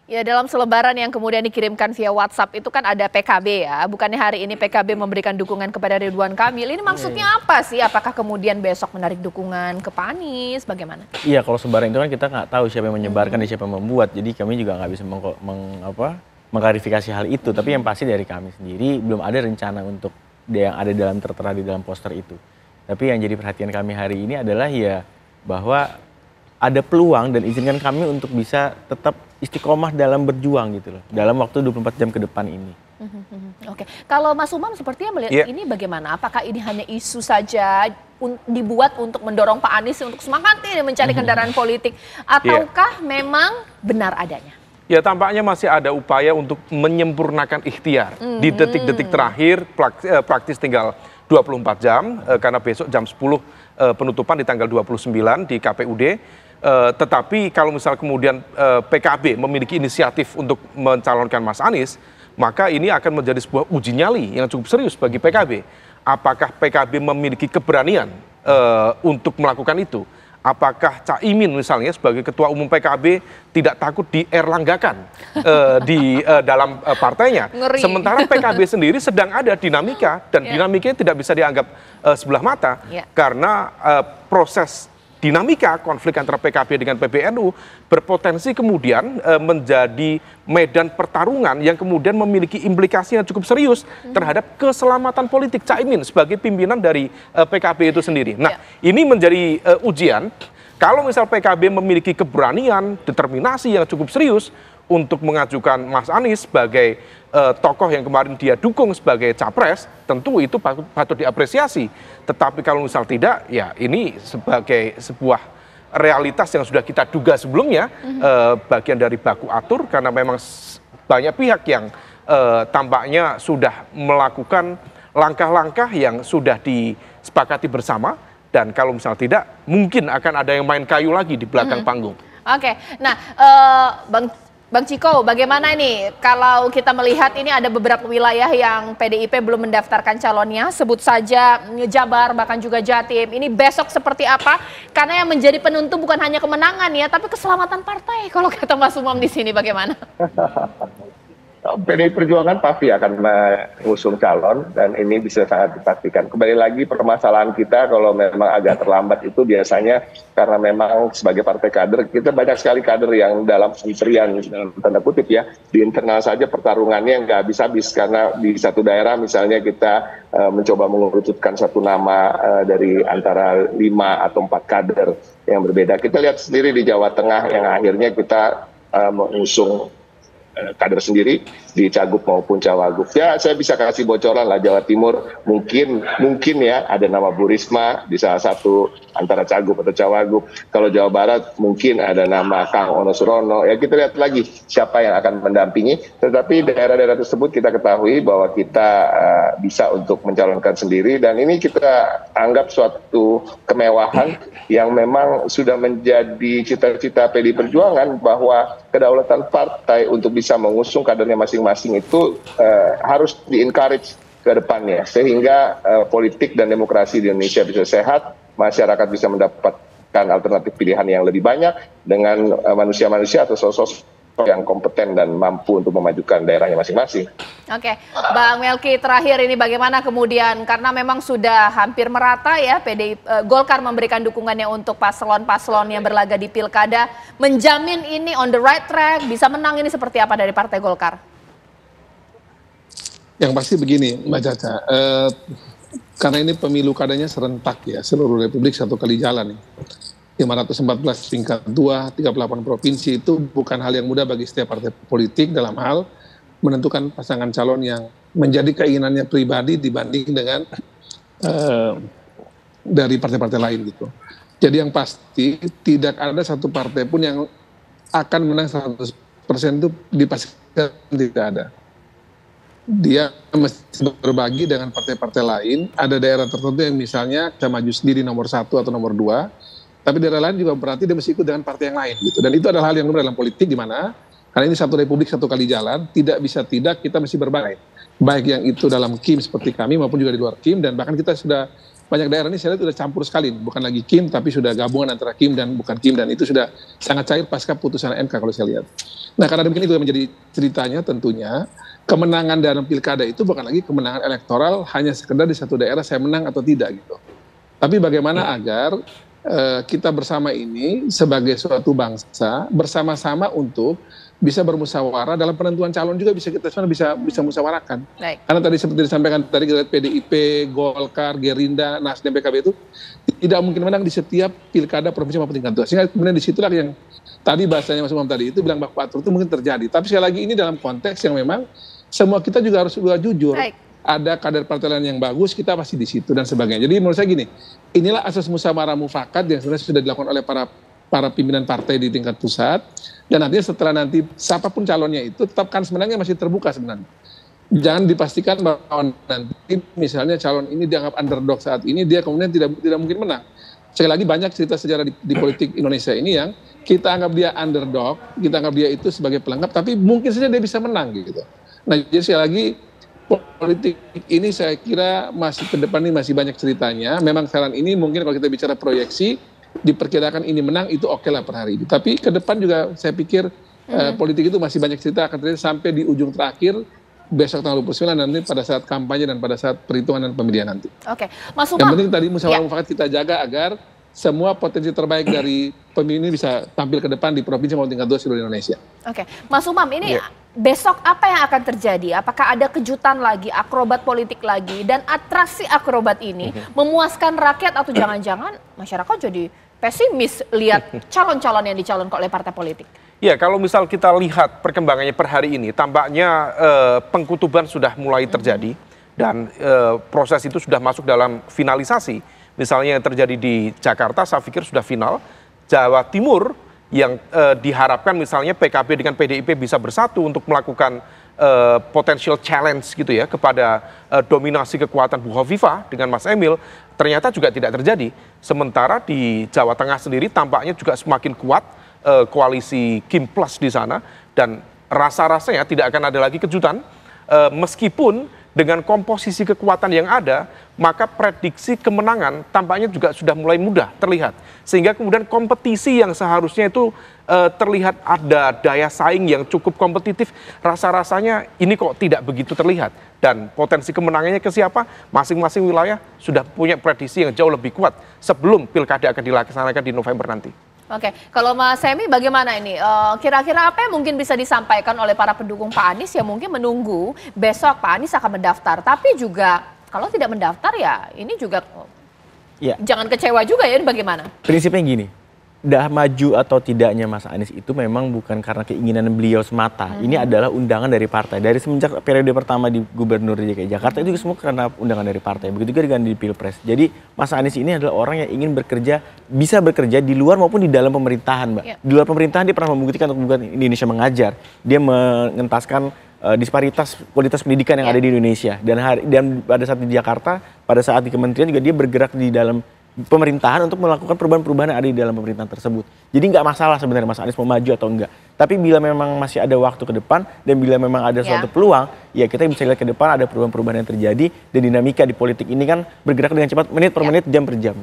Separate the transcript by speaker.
Speaker 1: Ya, dalam selebaran yang kemudian dikirimkan via WhatsApp itu kan ada PKB ya. Bukannya hari ini PKB memberikan dukungan kepada Ridwan Kamil. Ini maksudnya apa sih? Apakah kemudian besok menarik dukungan ke Pak Anies? Bagaimana?
Speaker 2: Iya, kalau sebaran itu kan kita nggak tahu siapa yang menyebarkan dan siapa yang membuat. Jadi kami juga nggak bisa mengklarifikasi hal itu. Tapi yang pasti dari kami sendiri belum ada rencana untuk yang ada tertera di dalam poster itu. Tapi yang jadi perhatian kami hari ini adalah ya bahwa ada peluang dan izinkan kami untuk bisa tetap istiqomah dalam berjuang gitu loh. Dalam waktu 24 jam ke depan ini.
Speaker 1: Oke, kalau Mas Umam sepertinya melihat ini bagaimana? Apakah ini hanya isu saja dibuat untuk mendorong Pak Anies untuk semangat ini mencari kendaraan politik? Ataukah memang benar adanya?
Speaker 3: Ya, tampaknya masih ada upaya untuk menyempurnakan ikhtiar di detik-detik terakhir, praktis tinggal 24 jam, karena besok jam 10 penutupan di tanggal 29 di KPUD. Tetapi kalau misal kemudian PKB memiliki inisiatif untuk mencalonkan Mas Anies, maka ini akan menjadi sebuah uji nyali yang cukup serius bagi PKB. Apakah PKB memiliki keberanian untuk melakukan itu? Apakah Caimin misalnya sebagai ketua umum PKB tidak takut dierlanggakan di dalam partainya?
Speaker 1: Ngeri.
Speaker 3: Sementara PKB sendiri sedang ada dinamika dan dinamikanya tidak bisa dianggap sebelah mata karena proses dinamika konflik antara PKB dengan PBNU berpotensi kemudian menjadi medan pertarungan yang kemudian memiliki implikasi yang cukup serius terhadap keselamatan politik Caimin sebagai pimpinan dari PKB itu sendiri. Nah, ini menjadi ujian kalau misal PKB memiliki keberanian, determinasi yang cukup serius untuk mengajukan Mas Anies sebagai tokoh yang kemarin dia dukung sebagai capres, tentu itu patut diapresiasi. Tetapi kalau misal tidak, ya ini sebagai sebuah realitas yang sudah kita duga sebelumnya, bagian dari baku atur, karena memang banyak pihak yang tampaknya sudah melakukan langkah-langkah yang sudah disepakati bersama, dan kalau misal tidak, mungkin akan ada yang main kayu lagi di belakang panggung.
Speaker 1: Oke, nah Bang Ciko, bagaimana ini kalau kita melihat ini ada beberapa wilayah yang PDIP belum mendaftarkan calonnya, sebut saja Jabar, bahkan juga Jatim. Ini besok seperti apa? Karena yang menjadi penentu bukan hanya kemenangan ya, tapi keselamatan partai. Kalau kata Mas Umam di sini bagaimana?
Speaker 4: PDI Perjuangan pasti akan mengusung calon dan ini bisa sangat dipastikan. Kembali lagi permasalahan kita kalau memang agak terlambat itu biasanya karena memang sebagai partai kader kita banyak sekali kader yang dalam kementerian dalam tanda kutip ya di internal saja pertarungannya nggak habis-habis karena di satu daerah misalnya kita mencoba mengerucutkan satu nama dari antara 5 atau 4 kader yang berbeda. Kita lihat sendiri di Jawa Tengah yang akhirnya kita mengusung kader sendiri di Cagup maupun Cawagup. Ya, saya bisa kasih bocoran lah Jawa Timur mungkin ya ada nama Bu Risma di salah satu antara Cagup atau Cawagup. Kalau Jawa Barat mungkin ada nama Kang Ono Surono. Ya kita lihat lagi siapa yang akan mendampingi. Tetapi daerah-daerah tersebut kita ketahui bahwa kita bisa untuk mencalonkan sendiri dan ini kita anggap suatu kemewahan yang memang sudah menjadi cita-cita PDI Perjuangan bahwa kedaulatan partai untuk bisa mengusung kadernya masing-masing itu harus di-encourage ke depannya sehingga politik dan demokrasi di Indonesia bisa sehat, masyarakat bisa mendapatkan alternatif pilihan yang lebih banyak dengan manusia-manusia atau sosok yang kompeten dan mampu untuk memajukan daerahnya masing-masing.
Speaker 1: Oke, Bang Melki terakhir ini bagaimana kemudian karena memang sudah hampir merata ya Golkar memberikan dukungannya untuk paslon-paslon yang berlaga di Pilkada, menjamin ini on the right track, bisa menang ini seperti apa dari Partai Golkar?
Speaker 5: Yang pasti begini Mbak Caca, karena ini pemilu kadanya serentak ya, seluruh Republik satu kali jalan ya. 514 tingkat 2, 38 provinsi itu bukan hal yang mudah bagi setiap partai politik dalam hal menentukan pasangan calon yang menjadi keinginannya pribadi dibanding dengan dari partai-partai lain gitu. Jadi yang pasti tidak ada satu partai pun yang akan menang 100% itu dipastikan tidak ada. Dia mesti berbagi dengan partai-partai lain, ada daerah tertentu yang misalnya bisa maju sendiri nomor 1 atau nomor 2, tapi daerah lain juga berarti dia mesti ikut dengan partai yang lain gitu. Dan itu adalah hal yang lumrah dalam politik di mana karena ini satu republik satu kali jalan, tidak bisa tidak kita mesti berbagai. Baik yang itu dalam KIM seperti kami maupun juga di luar KIM dan bahkan kita sudah banyak daerah ini saya lihat sudah campur sekali, bukan lagi Kim tapi sudah gabungan antara Kim dan bukan Kim, dan itu sudah sangat cair pasca putusan MK kalau saya lihat. Nah karena demikian itu menjadi ceritanya, tentunya kemenangan dalam pilkada itu bukan lagi kemenangan elektoral hanya sekedar di satu daerah saya menang atau tidak gitu. Tapi bagaimana agar kita bersama ini sebagai suatu bangsa bersama-sama untuk bisa bermusyawarah dalam penentuan calon juga bisa kita semua bisa musyawarahkan. Baik. Karena tadi seperti disampaikan tadi kita lihat PDIP, Golkar, Gerindra, Nasdem, PKB itu tidak mungkin menang di setiap pilkada provinsi maupun tingkat 2. Sehingga kemudian disitulah yang tadi bahasanya Mas Umam tadi itu bilang baku atur itu mungkin terjadi. Tapi sekali lagi ini dalam konteks yang memang semua kita juga harus jujur. Baik. Ada kader partai lain yang bagus, kita pasti di situ dan sebagainya. Jadi menurut saya gini, inilah asas musyawarah mufakat yang sebenarnya sudah dilakukan oleh para pimpinan partai di tingkat pusat, dan nantinya setelah nanti siapapun calonnya itu tetapkan sebenarnya masih terbuka sebenarnya. Jangan dipastikan bahwa nanti misalnya calon ini dianggap underdog saat ini, dia kemudian tidak mungkin menang. Sekali lagi banyak cerita sejarah di politik Indonesia ini yang kita anggap dia underdog, kita anggap dia itu sebagai pelengkap, tapi mungkin saja dia bisa menang gitu. Nah jadi sekali lagi politik ini saya kira masih ke depan ini masih banyak ceritanya. Memang sekarang ini mungkin kalau kita bicara proyeksi, diperkirakan ini menang itu oke lah per hari ini. Tapi ke depan juga saya pikir politik itu masih banyak cerita akan terjadi sampai di ujung terakhir besok tanggal 29 nanti pada saat kampanye dan pada saat perhitungan dan pemilihan nanti. Oke, Mas Umam. Yang penting tadi musyawarah mufakat kita jaga agar semua potensi terbaik dari pemilu ini bisa tampil ke depan di provinsi maupun tingkat 2 seluruh Indonesia. Oke, Mas Umam ini besok apa yang akan terjadi? Apakah ada kejutan lagi, akrobat politik lagi, dan atraksi akrobat ini memuaskan rakyat atau jangan-jangan masyarakat jadi pesimis lihat calon-calon yang dicalonkan oleh partai politik?
Speaker 3: Ya, kalau misal kita lihat perkembangannya per hari ini, tampaknya pengkutuban sudah mulai terjadi dan proses itu sudah masuk dalam finalisasi. Misalnya yang terjadi di Jakarta, saya pikir sudah final. Jawa Timur yang diharapkan misalnya PKB dengan PDIP bisa bersatu untuk melakukan potential challenge gitu ya kepada dominasi kekuatan Bu Hovifah dengan Mas Emil, ternyata juga tidak terjadi. Sementara di Jawa Tengah sendiri tampaknya juga semakin kuat koalisi Kim Plus di sana, dan rasa-rasanya tidak akan ada lagi kejutan meskipun dengan komposisi kekuatan yang ada, maka prediksi kemenangan tampaknya juga sudah mulai mudah terlihat. Sehingga kemudian kompetisi yang seharusnya itu terlihat ada daya saing yang cukup kompetitif, rasa-rasanya ini kok tidak begitu terlihat. Dan potensi kemenangannya ke siapa? Masing-masing wilayah sudah punya prediksi yang jauh lebih kuat sebelum pilkada akan dilaksanakan di November nanti.
Speaker 1: Oke, kalau Mas Semi bagaimana ini? Kira-kira apa yang mungkin bisa disampaikan oleh para pendukung Pak Anies yang mungkin menunggu besok Pak Anies akan mendaftar. Tapi juga kalau tidak mendaftar ya ini juga jangan kecewa juga ya, ini bagaimana?
Speaker 2: Prinsipnya gini, dah maju atau tidaknya Mas Anies itu memang bukan karena keinginan beliau semata. Ini adalah undangan dari partai. Dari semenjak periode pertama di Gubernur DKI Jakarta itu semua karena undangan dari partai. Begitu juga dengan di Pilpres. Jadi Mas Anies ini adalah orang yang ingin bekerja, bisa bekerja di luar maupun di dalam pemerintahan, Mbak. Di luar pemerintahan dia pernah membuktikan untuk bukan Indonesia mengajar. Dia mengentaskan disparitas kualitas pendidikan yang ada di Indonesia. Dan pada saat di Jakarta, pada saat di kementerian juga dia bergerak di dalam pemerintahan untuk melakukan perubahan-perubahan yang ada di dalam pemerintahan tersebut. Jadi nggak masalah sebenarnya Mas Anies mau maju atau enggak. Tapi bila memang masih ada waktu ke depan dan bila memang ada suatu peluang, ya kita bisa lihat ke depan ada perubahan-perubahan yang terjadi dan dinamika di politik ini kan bergerak dengan cepat menit per menit, jam per jam.